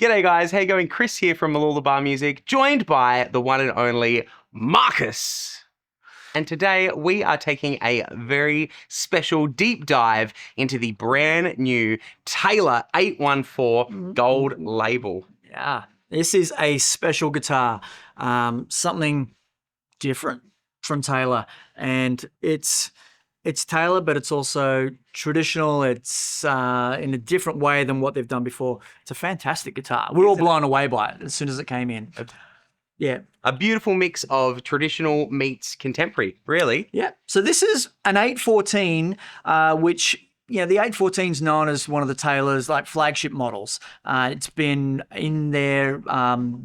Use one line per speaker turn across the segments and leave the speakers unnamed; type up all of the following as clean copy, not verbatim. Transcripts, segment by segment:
G'day guys, how you going? Chris here from Mooloolaba Music, joined by the one and only Marcus. And today we are taking a very special deep dive into the brand new Taylor 814 gold label.
Yeah, this is a special guitar, something different from Taylor, and it's Taylor, but it's also traditional. It's in a different way than what they've done before. It's a fantastic guitar. We're all blown away by it as soon as it came in. Yeah.
A beautiful mix of traditional meets contemporary, really.
Yeah. So this is an 814, which, the 814 is known as one of the Taylor's like flagship models. It's been in there,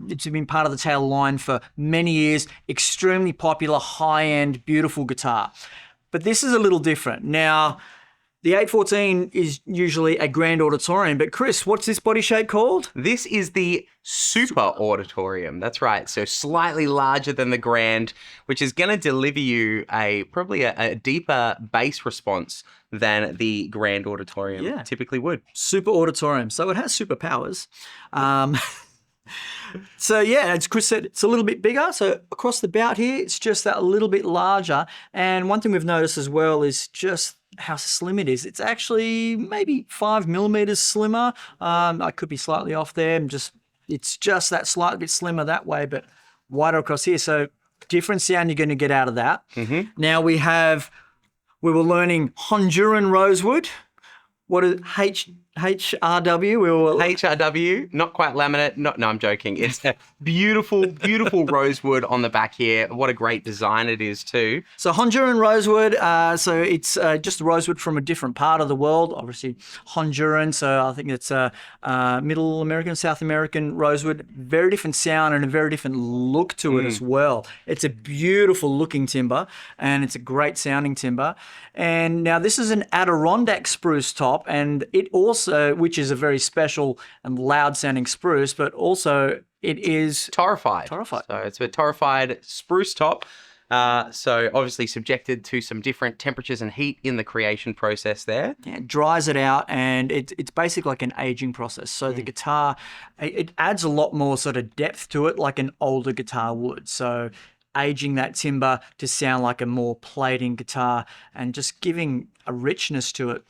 it's been part of the Taylor line for many years. Extremely popular, high-end, beautiful guitar. But this is a little different. Now, the 814 is usually a grand auditorium, but Chris, what's this body shape called?
This is the super auditorium. That's right. So slightly larger than the grand, which is going to deliver you probably a deeper bass response than the grand auditorium typically would.
Super auditorium. So it has superpowers. So yeah, as Chris said, it's a little bit bigger. So across the bout here, it's just that a little bit larger. And one thing we've noticed as well is just how slim it is. It's actually maybe 5 millimeters slimmer. I could be slightly off there. It's just that slightly bit slimmer that way, but wider across here. So different sound you're going to get out of that. Mm-hmm. Now we were learning Honduran Rosewood. What is HRW?
HRW, not quite laminate. No, I'm joking. It's a beautiful, beautiful rosewood on the back here. What a great design it is too.
So Honduran rosewood, so it's just rosewood from a different part of the world. Obviously Honduran, so I think it's Middle American, South American rosewood. Very different sound and a very different look to it as well. It's a beautiful looking timber and it's a great sounding timber. And now this is an Adirondack spruce top, and it also, which is a very special and loud sounding spruce, but also it is
torrified.
So
it's a torrified spruce top. So obviously subjected to some different temperatures and heat in the creation process there.
Yeah, it dries it out, and it's basically like an aging process. So the guitar, it adds a lot more sort of depth to it, like an older guitar would. So aging that timber to sound like a more plating guitar and just giving a richness to it.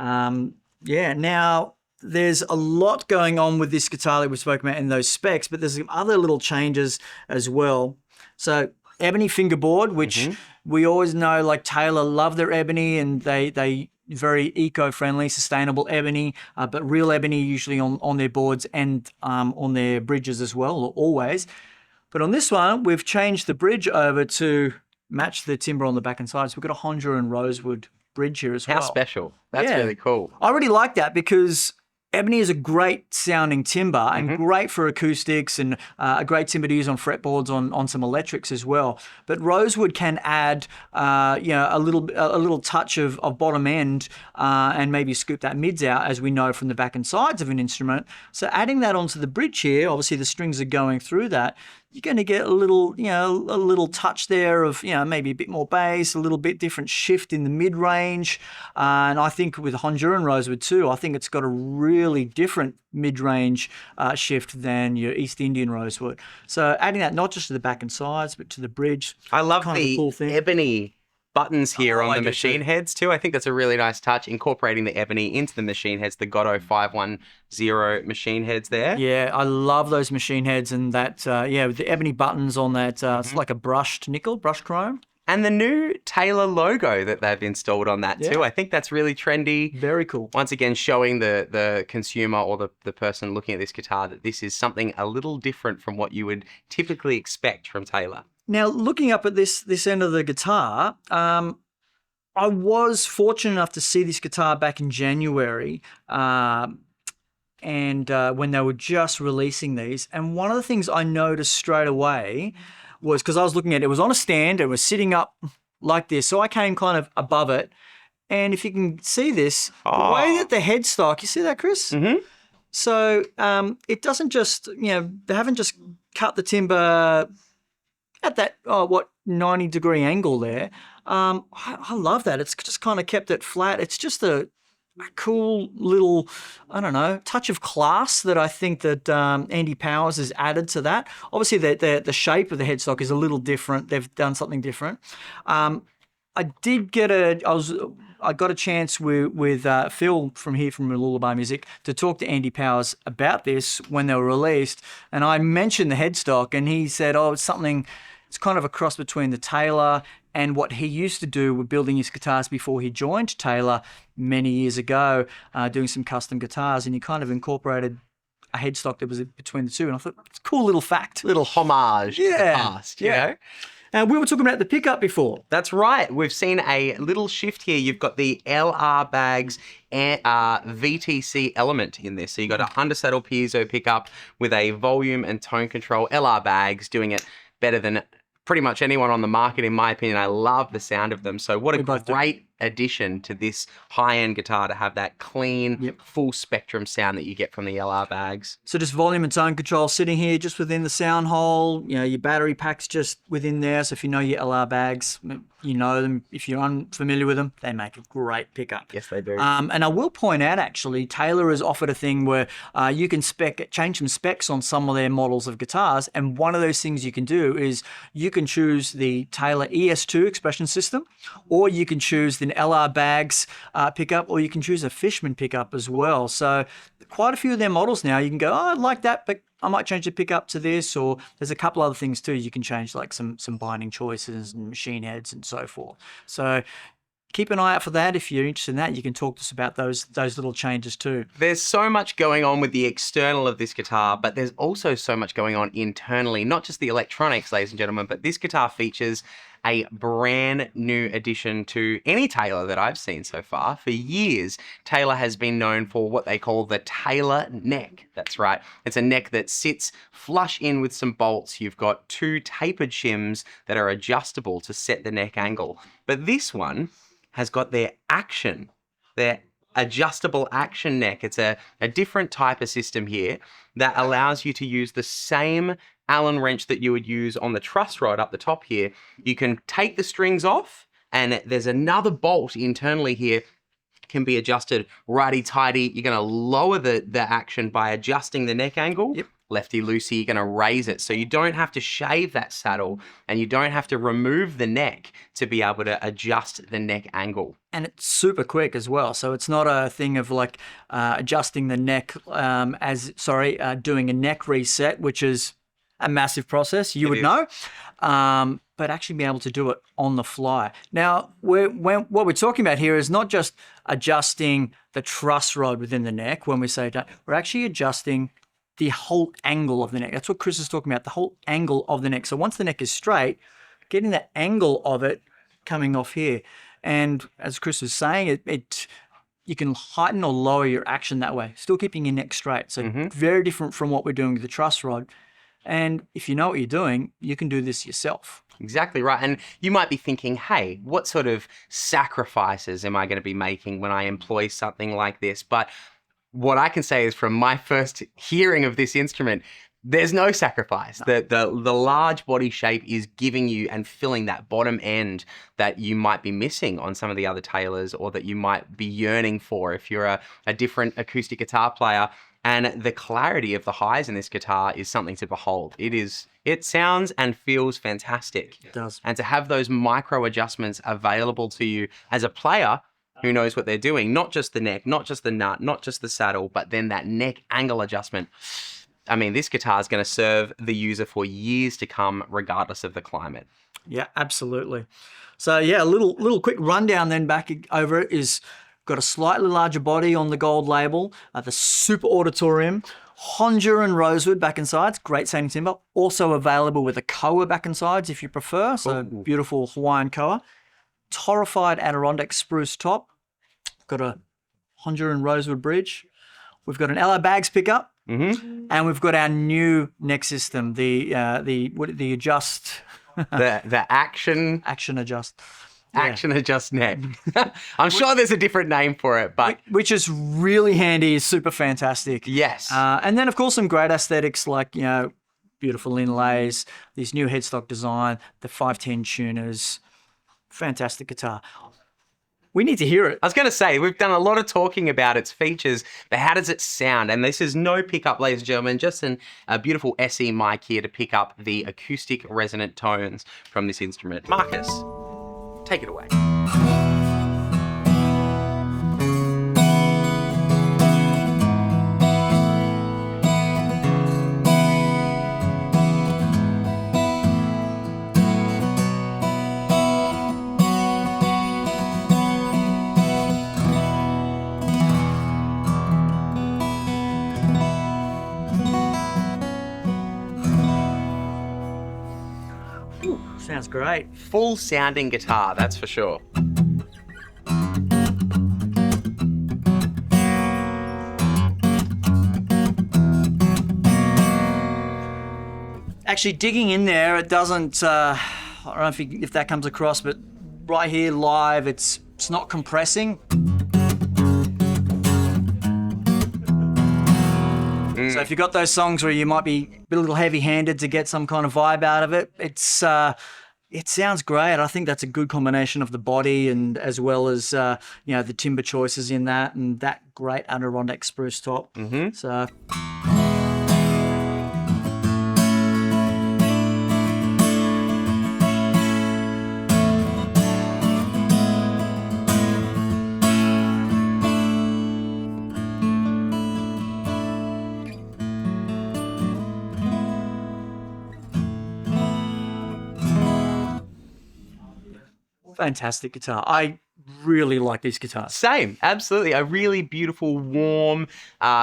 Now there's a lot going on with this guitar that we spoke about in those specs, but there's some other little changes as well. So ebony fingerboard, which we always know, like Taylor love their ebony, and they very eco-friendly, sustainable ebony, but real ebony usually on their boards and on their bridges as well, always. But on this one, we've changed the bridge over to match the timber on the back and sides. We've got a Honduran rosewood bridge here as well.
How special. That's really cool.
I really like that because ebony is a great sounding timber and great for acoustics, and a great timber to use on fretboards on some electrics as well. But rosewood can add a little touch of bottom end and maybe scoop that mids out, as we know from the back and sides of an instrument. So adding that onto the bridge here, obviously the strings are going through that. You're going to get a little touch there of, maybe a bit more bass, a little bit different shift in the mid-range. And I think with Honduran rosewood too, I think it's got a really different mid-range shift than your East Indian rosewood. So adding that not just to the back and sides, but to the bridge.
I love the cool ebony buttons here on the machine heads too. I think that's a really nice touch, incorporating the ebony into the machine heads, the Godot 510 machine heads there.
Yeah, I love those machine heads, and that, with the ebony buttons on that, it's like a brushed chrome.
And the new Taylor logo that they've installed on that too. I think that's really trendy.
Very cool.
Once again, showing the consumer or the person looking at this guitar that this is something a little different from what you would typically expect from Taylor.
Now, looking up at this end of the guitar, I was fortunate enough to see this guitar back in January, and when they were just releasing these. And one of the things I noticed straight away was, because I was looking at it, it was on a stand, it was sitting up like this. So I came kind of above it. And if you can see this, the way that the headstock, you see that, Chris? Mm-hmm. So it doesn't just, they haven't just cut the timber at that, 90-degree angle there. I love that. It's just kind of kept it flat. It's just a cool little, I don't know, touch of class that I think that Andy Powers has added to that. Obviously, the shape of the headstock is a little different. They've done something different. I got a chance with Phil from Mooloolaba Music to talk to Andy Powers about this when they were released, and I mentioned the headstock, and he said, "Oh, it's something. It's kind of a cross between the Taylor and what he used to do with building his guitars before he joined Taylor many years ago, doing some custom guitars, and he kind of incorporated a headstock that was between the two." And I thought, it's a cool little fact.
Little homage to the past, you know?
And we were talking about the pickup before.
That's right. We've seen a little shift here. You've got the LR Bags VTC element in this. So you've got an undersaddle piezo pickup with a volume and tone control. LR Bags doing it better than pretty much anyone on the market, in my opinion. I love the sound of them. So what a great addition to this high-end guitar to have that clean, full spectrum sound that you get from the LR Bags.
So just volume and tone control sitting here just within the sound hole. You know, your battery pack's just within there. So if you know your LR Bags, you know them. If you're unfamiliar with them, they make a great pickup.
Yes, they do.
And I will point out, actually, Taylor has offered a thing where you can change some specs on some of their models of guitars. And one of those things you can do is you can choose the Taylor ES2 expression system, or you can choose the LR Bags pickup, or you can choose a Fishman pickup as well. So quite a few of their models now, you can go, "Oh, I like that, but I might change the pickup to this," or there's a couple other things too. You can change like some binding choices and machine heads and so forth. So keep an eye out for that. If you're interested in that, you can talk to us about those little changes too.
There's so much going on with the external of this guitar, but there's also so much going on internally, not just the electronics, ladies and gentlemen, but this guitar features a brand new addition to any Taylor that I've seen so far. For years, Taylor has been known for what they call the Taylor neck. That's right. It's a neck that sits flush in with some bolts. You've got two tapered shims that are adjustable to set the neck angle. But this one has got their adjustable action neck. It's a different type of system here that allows you to use the same Allen wrench that you would use on the truss rod up the top here. You can take the strings off, and there's another bolt internally here, can be adjusted righty-tighty. You're going to lower the action by adjusting the neck angle.
Yep.
Lefty-loosey, you're going to raise it. So you don't have to shave that saddle, and you don't have to remove the neck to be able to adjust the neck angle.
And it's super quick as well. So it's not a thing of like adjusting the neck doing a neck reset, which is a massive process, you would know, but actually be able to do it on the fly. Now, what we're talking about here is not just adjusting the truss rod within the neck. When we say that, we're actually adjusting the whole angle of the neck. That's what Chris is talking about, the whole angle of the neck. So once the neck is straight, getting the angle of it coming off here. And as Chris was saying, you can heighten or lower your action that way, still keeping your neck straight. So very different from what we're doing with the truss rod. And if you know what you're doing, you can do this yourself.
Exactly right. And you might be thinking, hey, what sort of sacrifices am I going to be making when I employ something like this? But what I can say is, from my first hearing of this instrument, there's no sacrifice. No. The large body shape is giving you and filling that bottom end that you might be missing on some of the other Taylors, or that you might be yearning for if you're a different acoustic guitar player. And the clarity of the highs in this guitar is something to behold. It sounds and feels fantastic.
It does.
And to have those micro adjustments available to you as a player who knows what they're doing, not just the neck, not just the nut, not just the saddle, but then that neck angle adjustment. I mean, this guitar is going to serve the user for years to come, regardless of the climate.
Yeah, absolutely. So yeah, a little quick rundown then back over it is, got a slightly larger body on the gold label, the Super Auditorium, Honja and Rosewood back and sides, great sounding timber. Also available with a koa back and sides if you prefer, so beautiful Hawaiian koa. Torrified Adirondack spruce top, got a Honja and Rosewood bridge. We've got an LR Bags pickup, and we've got our new neck system, the adjust,
the action
adjust.
Action adjust neck. I'm sure there's a different name for it, but
which is really handy, is super fantastic.
Yes.
And then of course some great aesthetics like, beautiful inlays, this new headstock design, the 510 tuners, fantastic guitar. We need to hear it.
I was going to say, we've done a lot of talking about its features, but how does it sound? And this is no pickup, ladies and gentlemen, just a beautiful SE mic here to pick up the acoustic resonant tones from this instrument. Marcus, take it away.
Sounds great.
Full sounding guitar, that's for sure.
Actually, digging in there, it doesn't. I don't know if that comes across, but right here live, it's not compressing. So if you've got those songs where you might be a little heavy-handed to get some kind of vibe out of it, it sounds great. I think that's a good combination of the body and as well as the timber choices in that and that great Adirondack spruce top. So. Fantastic guitar. I really like these guitars.
Same, absolutely. A really beautiful, warm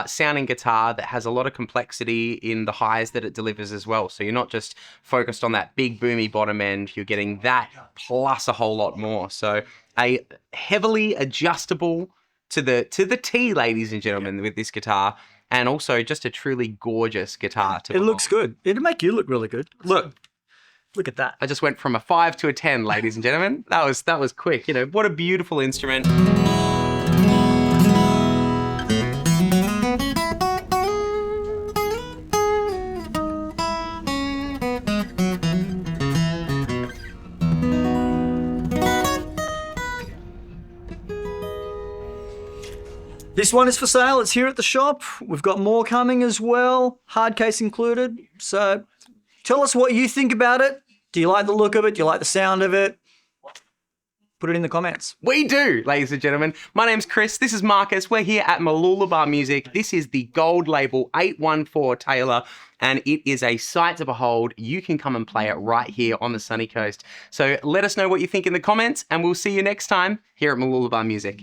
sounding guitar that has a lot of complexity in the highs that it delivers as well. So you're not just focused on that big boomy bottom end, you're getting that plus a whole lot more. So a heavily adjustable to the T, ladies and gentlemen, with this guitar. And also just a truly gorgeous guitar.
It looks good. It'll make you look really good. Look at that.
I just went from a 5 to a 10, ladies and gentlemen. That was quick. You know, what a beautiful instrument.
This one is for sale. It's here at the shop. We've got more coming as well, hard case included. So tell us what you think about it. Do you like the look of it? Do you like the sound of it? Put it in the comments.
We do, ladies and gentlemen. My name's Chris. This is Marcus. We're here at Mooloolaba Music. This is the gold label 814 Taylor, and it is a sight to behold. You can come and play it right here on the sunny coast. So let us know what you think in the comments, and we'll see you next time here at Mooloolaba Music.